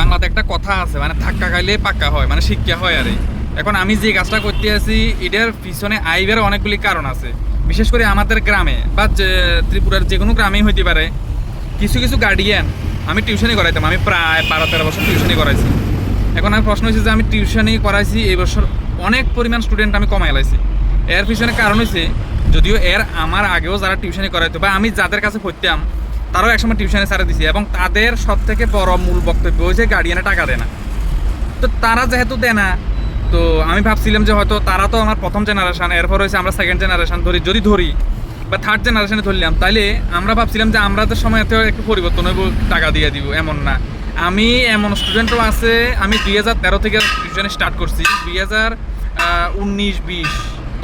বাংলাতে একটা কথা আছে, মানে ধাক্কা খাইলে পাক্কা হয়, মানে শিক্ষা হয়। আরে এখন আমি যে কাজটা করতে আছি এটার পিছনে আইবের অনেকগুলি কারণ আছে। বিশেষ করে আমাদের গ্রামে বা ত্রিপুরার যে কোনো গ্রামেই হইতে পারে, কিছু কিছু গার্ডিয়ান, আমি টিউশনই করাইতাম, আমি প্রায় 12-13 বছর টিউশনই করাইছি। এখন আমার প্রশ্ন হচ্ছে যে আমি টিউশনই করাইছি এই বছর অনেক পরিমাণ স্টুডেন্ট আমি কমাই লাইছি। এর পিছনে কারণ হচ্ছে, যদিও আমার আগেও যারা টিউশনই করাইতো বা আমি যাদের কাছে পড়তাম তারাও একসময় টিউশনে ছাড়া দিছি, এবং তাদের সব থেকে বড় মূল বক্তব্য হয়েছে গার্ডিয়ানে টাকা দেয় না। তো তারা যেহেতু দেয় না, তো আমি ভাবছিলাম যে হয়তো তারা তো আমার প্রথম জেনারেশন, এরপর হয়েছে আমরা সেকেন্ড জেনারেশন ধরি বা থার্ড জেনারেশনে ধরলাম, তাইলে আমরা ভাবছিলাম যে আমাদের সময় একটু পরিবর্তন হইব, টাকা দিয়ে দিব। এমন না, আমি এমন স্টুডেন্টও আছে, আমি 2013 থেকে টিউশনে স্টার্ট করছি, 2019-20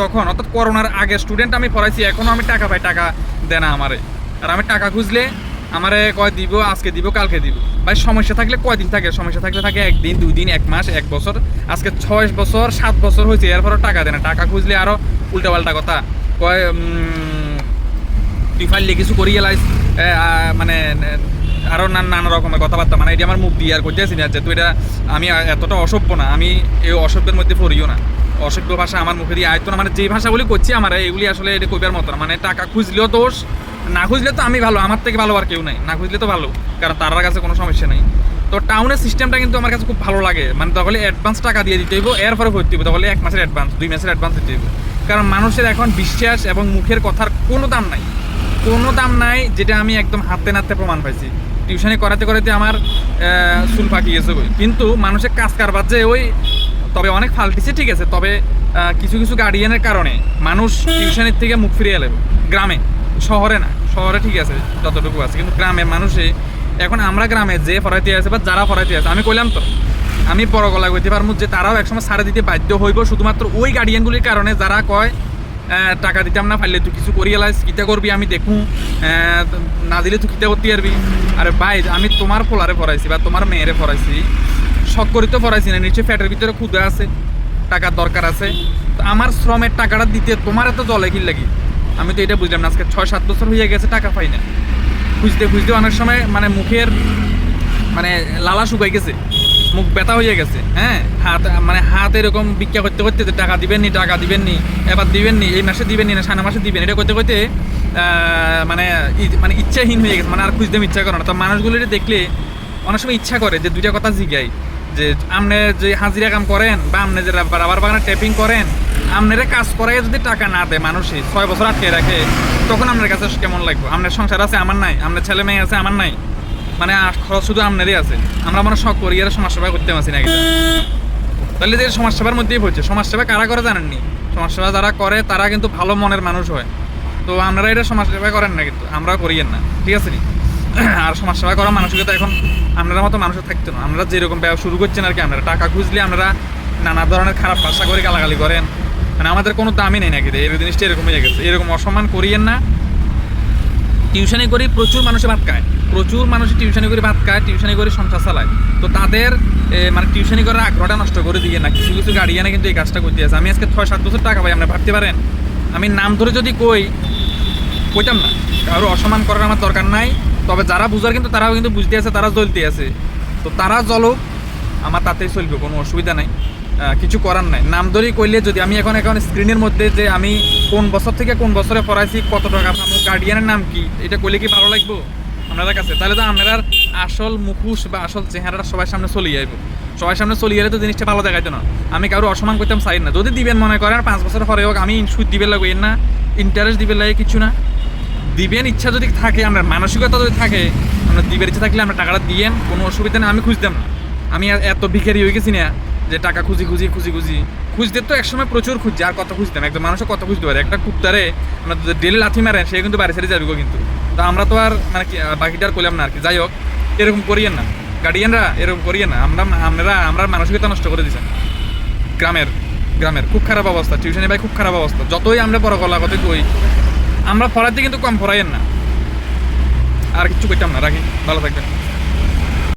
তখন, অর্থাৎ করোনার আগে স্টুডেন্ট আমি পড়াইছি, এখনও আমি টাকা পাই, টাকা দেয় না আমারে। আর আমি টাকা খুঁজলে আমারে কয় দিব, আজকে দিব, কালকে দিব। ভাই সমস্যা থাকলে কয়দিন থাকে? সমস্যা থাকলে থাকে 1 দিন, 2 দিন, 1 মাস, 1 বছর। আজকে 6 বছর 7 বছর হয়েছে, এরপরও টাকা দেয় না। টাকা খুঁজলে আরও উল্টাপাল্টা কথা কয়, তুই ফাইলে কিছু করিয়ে লাইস, মানে আরও নানা রকমের কথাবার্তা, মানে এটা আমার মুখ দিয়ে আর করতেছি না যে তুই এটা, আমি এতটা অসভ্য না, আমি এই অসভ্যের মধ্যে পড়িও না। অসভ্য ভাষা আমার মুখে দিয়ে আয়তো না, মানে যে ভাষাগুলি করছি আমার এগুলি আসলে এটা কইবার মতো না। মানে টাকা খুঁজলেও দোষ, না খুঁজলে তো আমি ভালো, আমার থেকে ভালো আর কেউ নাই। না খুঁজলে তো ভালো, কারণ তার কাছে কোনো সমস্যা নেই। তো টাউনের সিস্টেমটা কিন্তু আমার কাছে খুব ভালো লাগে, মানে তাহলে অ্যাডভান্স টাকা দিয়ে দিতে হইব, এরপরে ভর্তি হইব, তাহলে 1 মাসের অ্যাডভান্স, 2 মাসের অ্যাডভান্স দিতে হইব। কারণ মানুষের এখন বিশ্বাস এবং মুখের কথার কোনো দাম নাই, কোনো দাম নাই, যেটা আমি একদম হাতে নাতে প্রমাণ পাইছি। টিউশনি করাতে করাতে আমার চুল পাকি গেছে বই, কিন্তু মানুষের কাজ কারবার যে ওই, তবে অনেক ফাল্টিছে, ঠিক আছে। তবে কিছু কিছু গার্ডিয়ানের কারণে মানুষ টিউশনের থেকে মুখ ফিরিয়ে এলে গ্রামে, শহরে না। শহরে ঠিক আছে যতটুকু আছে, কিন্তু গ্রামের মানুষে এখন, আমরা গ্রামে যে পড়াইতে আছে বা যারা পড়াইতে আছে, আমি কইলাম তো, আমি বড় গলা কইতে পারবো যে তারাও একসময় ছাড়ে দিতে বাধ্য হইব, শুধুমাত্র ওই গার্ডিয়ানগুলির কারণে যারা কয় টাকা দিতাম না, পারলে তুই কিছু করিয়ে লাইস, কিতা করবি আমি দেখুন, না দিলে তুই কিতা করতে পারবি। আরে ভাই, আমি তোমার পোলারে পড়াইছি বা তোমার মেয়েরে পড়াইছি, শখ করি তো পড়াইছি না, নিশ্চয়ই ফ্যাটের ভিতরে ক্ষুদা আছে, টাকার দরকার আছে। তো আমার শ্রমের টাকাটা দিতে তোমার এত জলে কি লাগি? আমি তো এটা বুঝলাম না। আজকে 6-7 বছর হয়ে গেছে, টাকা পাই না। খুঁজতে খুঁজতে অনেক সময় মানে মুখের মানে লালা শুকাই গেছে, মুখ ব্যথা হয়ে গেছে। হ্যাঁ, হাত এরকম ভিক্ষা করতে করতে টাকা দিবেন নি, টাকা দিবেন নি, এবার দিবেন নি, এই মাসে দিবেন নি, না সামনের মাসে দিবেন, এটা করতে করতে মানে মানে ইচ্ছাহীন হয়ে গেছে, মানে আর খুঁজতে ইচ্ছা করে না। তো মানুষগুলো দেখলে অনেক সময় ইচ্ছা করে যে দুইটা কথা জিগাই, যে আপনি যে হাজিরা কাম করেন বা আপনি যে রাবার বাগানে ট্যাপিং করেন, আপনারা কাজ করাই যদি টাকা না দেয় মানুষই 6 বছর আটকে রাখে, তখন আপনার কাছে কেমন লাগবে? আপনার সংসার আছে, আমার নাই, আপনার ছেলে মেয়ে আছে, আমার নাই, মানে খরচ শুধু আপনারই আছে। আমরা মনে শখ করি আর সমাজসেবা করতে পারছি না, তাহলে যে সমাজসেবার মধ্যেই পড়ছে। সমাজসেবা কারা করে জানেননি? সমাজসেবা যারা করে তারা কিন্তু ভালো মনের মানুষ হয়। তো আপনারা এটা সমাজসেবা করেন না, কিন্তু আমরাও করিয়েন না, ঠিক আছে নি? আর সমাজসেবা করা মানসিকতা এখন আপনারা মতো মানুষের থাকতো না। আপনারা যেরকম ব্যবসা শুরু করছেন আর কি, আপনারা টাকা খুঁজলে আপনারা নানা ধরনের খারাপ ভাষা করে গালাগালি করেন, মানে আমাদের কোনো দামই নেই নাকি? এই জিনিসটা এরকম হয়ে গেছে। এরকম অসম্মান করিয়েন না। টিউশনি করি প্রচুর মানুষে ভাত খায়, প্রচুর মানুষ টিউশনি করে ভাত খায়, টিউশনি করে সংসার চালায়। তো তাদের মানে টিউশনি করার আগ্রহটা নষ্ট করে দিয়ে না। কিছু কিছু গার্ডিয়ানে কিন্তু এই কাজটা করতে আছে। আমি আজকে 6-7 বছর টাকা পাই, আপনারা ভাবতে পারেন। আমি নাম ধরে যদি কইতাম না, কারো অসম্মান করার আমার দরকার নাই। তবে যারা বুঝার কিন্তু তারাও কিন্তু বুঝতে আছে, তারা জ্বলতে আছে। তো তারা জ্বলুক, আমার তাতেই চলবে, কোনো অসুবিধা নাই, কিছু করার নাই। নাম ধরেই কইলে যদি আমি এখন স্ক্রিনের মধ্যে যে আমি কোন বছর থেকে কোন বছরে পড়াইছি, কত টাকা পাবো, গার্ডিয়ানের নাম কি, এটা কইলে কি ভালো লাগবো আপনাদের কাছে? তাহলে তো আপনারা আসল মুখোশ বা আসল চেহারাটা সবার সামনে চলে যাইব। সবার সামনে চলে গেলে তো জিনিসটা ভালো দেখাইতো না। আমি কারো অসম্মান করতাম চাই না। যদি দিবেন মনে করেন 5 বছর পরে হোক, আমি সুদ দিবেন লাগবে না, ইন্টারেস্ট দিবেন লাগে কিছু না, দিবেন ইচ্ছা যদি থাকে, আপনার মানসিকতা যদি থাকে, আপনার দিবের ইচ্ছা থাকলে আমরা টাকাটা দিয়েন, কোনো অসুবিধা নেই। আমি খুঁজতাম না, আমি এত ভিখারি হয়ে গেছি না যে টাকা খুঁজতে তো একসময় প্রচুর খুঁজছে। আর কত খুঁজতাম? একদম মানুষের কত খুঁজতে পারে? একটা কুত্তারে আমরা ডেলি লাথি মারেন, সে কিন্তু বাড়ি ছেড়ে যাবে কিন্তু। তো আমরা তো আর মানে বাকিটা আর করলাম না আর কি। যাই হোক, এরকম করিয়েন না গার্ডিয়ানরা, এরকম করিয়েন না। আমরা মানসিকতা নষ্ট করে দিচ্ছেন। গ্রামের খুব খারাপ অবস্থা, টিউশনে ভাই খুব খারাপ অবস্থা। যতই আমরা বড় গলা কথা কই, আমরা পড়াইতে কিন্তু কম পড়াইয়েন না। আর কিছু কইতাম না, রাখি, ভালো থাকবেন।